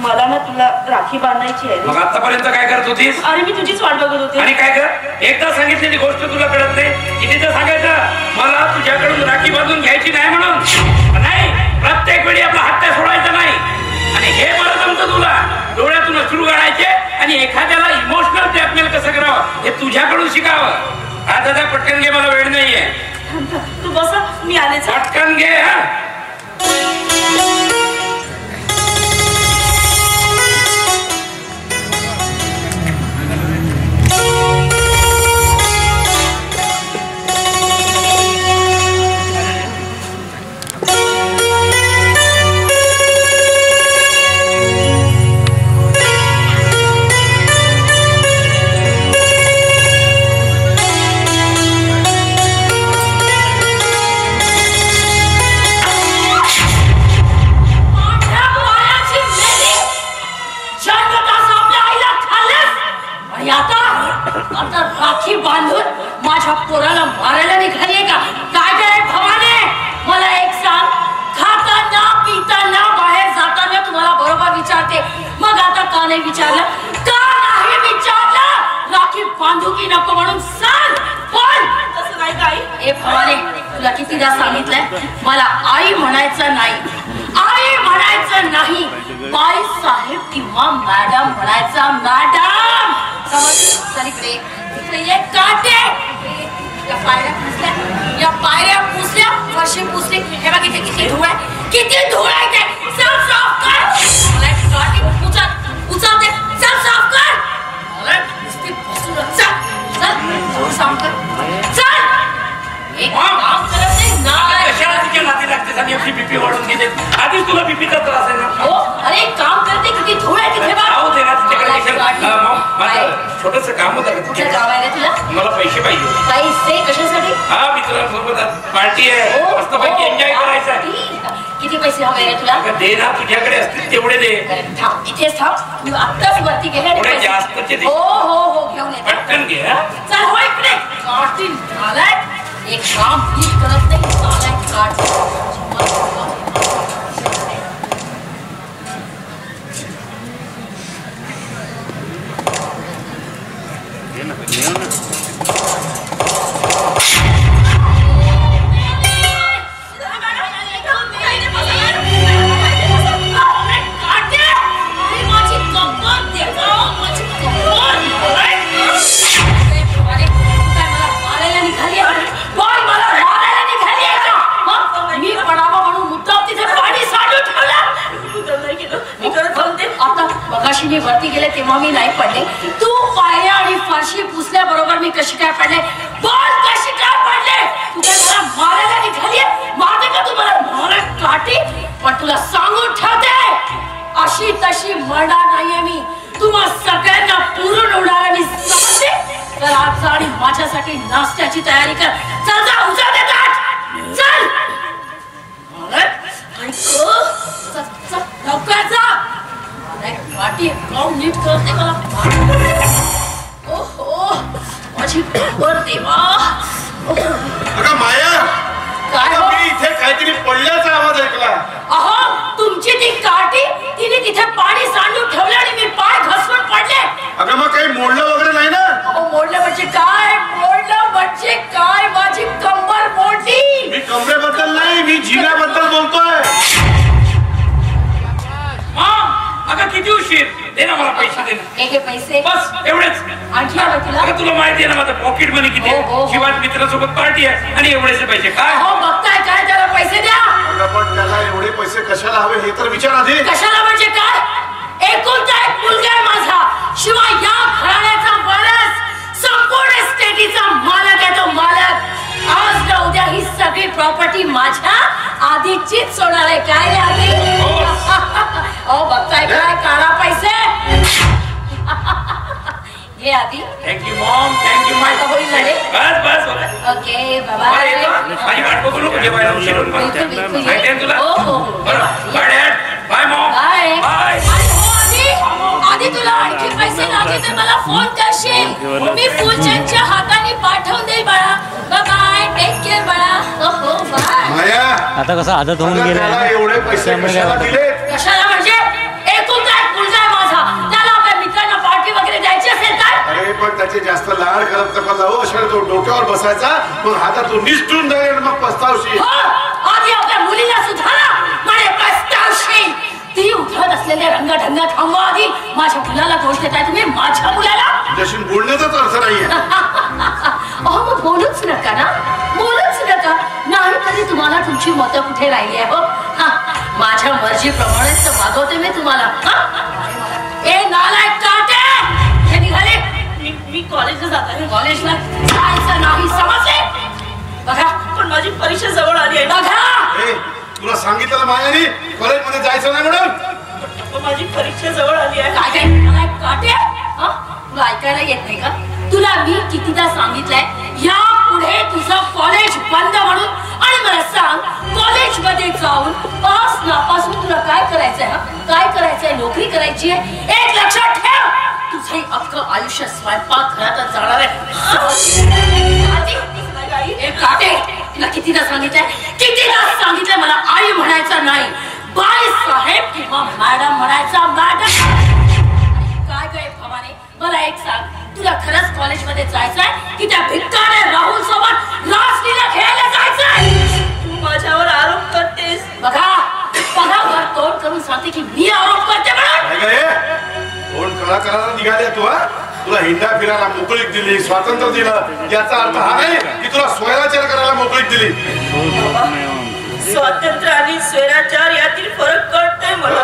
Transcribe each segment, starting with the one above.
मला ना तुला राखी बांधायची आहे. मग आतापर्यंत काय करत होतीस? अरे मी तुझीच वाट बघत होते. आणि काय कर, एकदा सांगितलेली गोष्ट तुला कळत नाही? कितीदा सांगायचं मला तुझ्याकडून राखी बांधून घ्यायची नाही म्हणून? नाही, प्रत्येक वेळी आपला हट्ट सोडायचा नाही. आणि हे बरं जमतं तुला, डोळ्यातून अश्रू गाळायचे आणि एखाद्याला इमोशनल ब्लॅकमेल कसं करावं हे तुझ्याकडून शिकावं. आता त्या पटकन घे, मला वेळ नाहीये. तू बस, मी आलेच. पटकन घे. हा राखी बांधून माझ्या पोराला मारायला निघालीये का? काय काय भवाने, मला एक सांग. खाताना पिताना बाहेर जाताना तुम्हाला बरोबर विचारते, मग आता का नाही विचारलं? का नाही विचारलं? राखी बांधू की नको म्हणून सांग. पण तसं नाही काही. ए भवाने, तुला कितीदा सांगितलंय मला आई म्हणायचं नाही, आई म्हणायचं नाही, बाई साहेब किंवा मॅडम म्हणायचा. मॅडम समज इकडे ये काटे. या पायऱ्या पुसल्या, फरशी पुसली. हे बघ इथे किती धूळ आहे, किती धूळ आहे. ते सब साफ कर. मला काटे उचलते, सब साफ कर. मला नुसती बसून चल साफ कर. चल एक काम करत नाही. कशाला तिच्या नाती लागते आणि आपली बीपी वाढून घेते? आधीच तुला बीपीचा त्रास आहे ना? हो, अरे काम करते, किती धूळ आहे तिथे. राहू दे ना तिच्याकडे. छोटस काम होतं का? कुठे गाव आहे तुला? मला पैसे पाहिजे. पैसे कशासाठी? हा, मित्रांसोबत पार्टी आहे, मस्त पैकी एन्जॉय करायचा. किती पैसे हवे रे तुला? दे ना, तुझ्याकडे असतील तेवढे दे. थांब, इथेच थांब. मी आत्ताच वरती गेले. थोडे जास्तचे दे. हो हो हो, घेऊन येते. पटकन घे. चल हो इकडे. काढतील झालाय. एक काम नीट करत नाही, झालाय काढ. माझ्यासाठी नाश्त्याची तयारी कर. चल जा, उचल दे ताट. चल लवकर जा. वाटी खाऊन नीट करते मला. ओहो माझी खबर देवा. अगं माया, काय हो? मी इथे काहीतरी पडल्याचा आवाज ऐकला. अहो तुमची ती काठी तिने तिथे पाणी सांडून ठेवलं आणि मी पाय घसरून पडले. अगं मग काही मोडलं वगैरे नाही ना? अहो मोडलं म्हणजे काय? मोडलं म्हणजे काय? माझी कंबर मोडली. मी कमरेबद्दल नाही, मी जिन्याबद्दल बोलतोय. अगं किती उशीर. दे ना मला पैसे दे ना. हे पैसे बस एवढेच. आणखी हवं तुला? अगं तुला माहिती आहे ना माझं पॉकेट मनी किती आहे. हो, हो. शिवाय मित्रासोबत पार्टी आहे आणि एवढेचे पैसे काय. अहो बघताय काय? त्याला पैसे द्या. अगं पण त्याला एवढे पैसे कशाला हवे हे तर विचार आधी. कशाला म्हणजे काय? एकुलता एक मुलगा आहे माझा. शिवाय या घराण्याचा वारस, संपूर्ण स्टेटीचा मालक आहे तो मालक. आज ना उद्या ही सगळी प्रॉपर्टी माझ्या आधीचीच सोडणार आहे. काय रे आधी? अहो बघताय काय? काढा पैसे. हे आधी थँक्यू मॉम. थँक्यू माय. होईल ना रे? बस बस. ओके बाबा. माझी वाट बघू नको. जेवायला उशीर होईल मला. बिलकुल. माहिती आहे तुला. हो हो बरं bye dad. Bye mom. Bye. Bye. आधी तुला आणखी पैसे लागले तर मला फोन करशील. मी फुलचंदच्या हाताने पाठवून देईल बाळा. बाय. टेक केअर बाळा. हो बाय. माया, आता कसं आदत होऊन अगं त्याला गेलं. एवढे पैसे कशाला दिले? कशाला म्हणजे? एकुलता एक मुलगा आहे माझा. त्याला आपल्या मित्रांना पार्टी वगैरे द्यायची असेल तर? अरे पण त्याचे जास्त लाड करत नका जाऊ. अशा तो डोक्यावर बसायचा, मग हातातून निसटून जाईल मग पस्तावशी. हो आधी आपल्या मुलीला सुधारा म्हणे पस्तावशील. ती उठत असलेले रंगढंग थांबवा आधी. माझ्या मुलाला दोष देताय तुम्ही. माझ्या मुलाला त्याशी बोलण्याचाच अर्थ नाहीये. अहो मग बोलूच नका ना. बोलूच नका. नाही तरी तुम्हाला तुमची मतं कुठे राहिली आहे हो. माझ्या मर्जीप्रमाणेच तर वागवते मी तुम्हाला. ए नालायक काटे, हे निघाले. मी कॉलेजला जात आहे. कॉलेजला जायचं नाही समजले? बघा पण माझी परीक्षा जवळ आली आहे. बघा ए, तुला सांगितलं ना मायानी कॉलेजमध्ये जायचं नाही म्हणून. माझी परीक्षा जवळ आली आहे. काय काय नालायक काटे? तुला ऐकायला येत नाही का? तुला मी कितीदा सांगितलंय या पुढे तुझं कॉलेज बंद म्हणून. आणि मला सांग कॉलेजमध्ये जाऊन पास नापासून तुला काय करायचंय? काय करायचंय? नोकरी करायची आहे. एक लक्षात ठेव, तुझं अख्खं आयुष्य स्वयंपाक घरातच जाणार आहे. काटे तिला कितीदा सांगितलंय मला आई म्हणायचं नाही, बाई साहेब किंवा मॅडम म्हणायचा. मॅडम काय काय भवाने मला एक सांग, तुला खरंच कॉलेजमध्ये जायचंय की त्या भिक्काऱ्या राहुल सोबत रासलीला खेळायला जायचंय? तू माझ्यावर आरोप करतेस. बघा वर तोंड करून सांगते की मी आरोप करते म्हणून. कोण कला करायला निघाले तू? तुला हिंडा फिरायला मोकळीक दिली, स्वातंत्र्य दिलं. याचा अर्थ हा नाही की तुला स्वैराचार करायला मोकळीक दिली. स्वातंत्र्य आणि स्वैराचार यातील फरक कळतोय मला.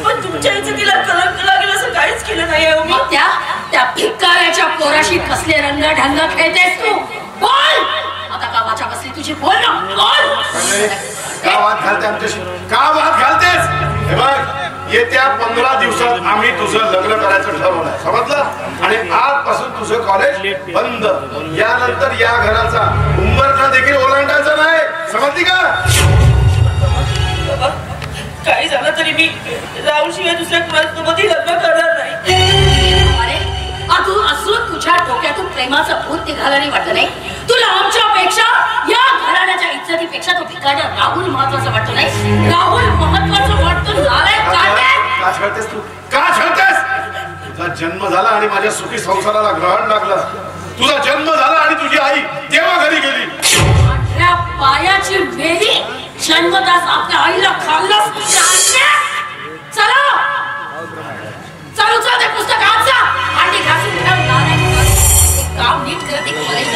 पण तुमच्या इज्जतीला कलंक लागेल असं काहीच केलं नाही. मग त्या भिक्काऱ्याच्या पोराशी कसले रंग ढंग खेळतेस तू? बोल आता. का वाचा बसली तुझी? बोल ना. बोल. का वाद घालते आमच्याशी? का वाद घालतेस? हे बघ, येत्या 15 दिवसात आम्ही तुझं लग्न करायचं ठरवलंय, समजलं? आणि आजपासून तुझं कॉलेज बंद. यानंतर या घराचा उंबरठा देखील ओलांडायचा नाही, समजली का? काही झालं तरी मी राहुल शिवाय दुसऱ्या कुणासोबतही लग्न करणार नाही. अरे तू असून तुझ्या डोक्यातून प्रेमाचं भूत निघालं नाही वाटत नाही? तुला आमच्यापेक्षा या घराण्याच्या इज्जतीपेक्षा तो भिकाऱ्या राहुल महत्वाचं वाटतो नाही? राहुल महत्वाचं वाटतं. का छळतेस तू? का छळतेस? तुझा जन्म झाला आणि माझ्या सुखी संसाराला ग्रहण लागलं. तुझा जन्म झाला आणि तुझी आई तेव्हा घरी गेली. पायाची मेली जन्मताच आपल्या आईला खाल्लंच. चला चालू ते पुस्तक आज जा. भांडी घासून ठेव. काम नीट करते कॉलेज